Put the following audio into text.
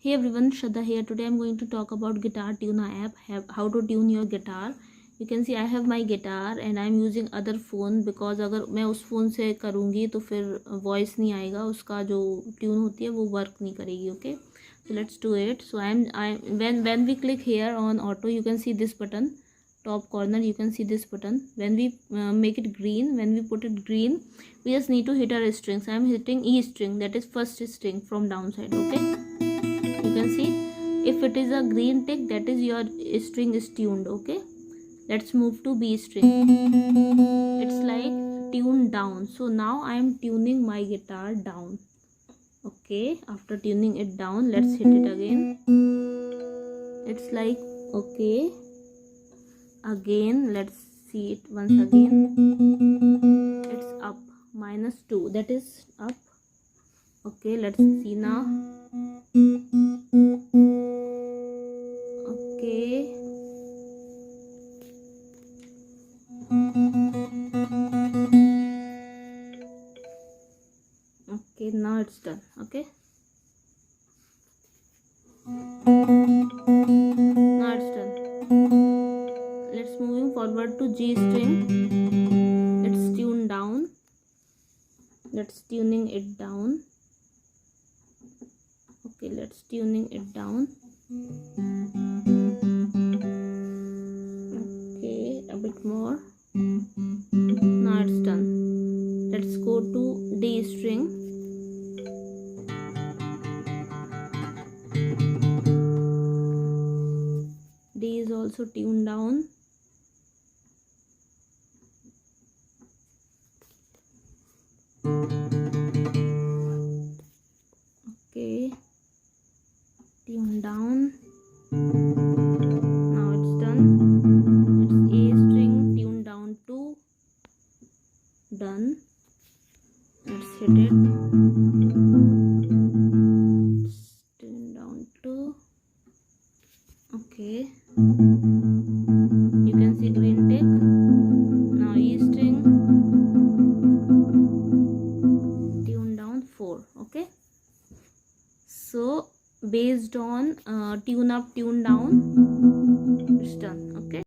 Hey everyone, Shraddha here. Today I'm going to talk about GuitarTuna app, how to tune your guitar. You can see I have my guitar and I'm using other phone because अगर मैं उस phone से करूँगी तो फिर voice नहीं आएगा, उसका जो ट्यून होती है वो वर्क नहीं करेगी. Okay, so let's do it. So when we click here on auto, you can see this button, top corner you can see this button. When we make it green, when we put it green, we just need to hit our strings. I'm hitting E string, that is first string from downside. Okay, you can see if it is a green tick, that is your string is tuned. Okay, let's move to B string. It's like tune down. So now I am tuning my guitar down. Okay, after tuning it down, let's hit it again. It's like okay, again let's see it once again. It's up -2, that is up. Okay, let's see now. Okay, okay, now it's done. Okay, now it's done. Let's moving forward to G string. It's tuned down. Let's tuning it down. Okay, let's tuning it down. Okay, a bit more. Now it's done. Let's go to D string. D is also tuned down. Okay, tune down. Now it's done. It's A string tuned down to. Done. Let's hit it. It's tuned down to. Okay, you can see green tick. Now E string tune down 4. Okay, so based on tune up, tune down, it's done. Okay.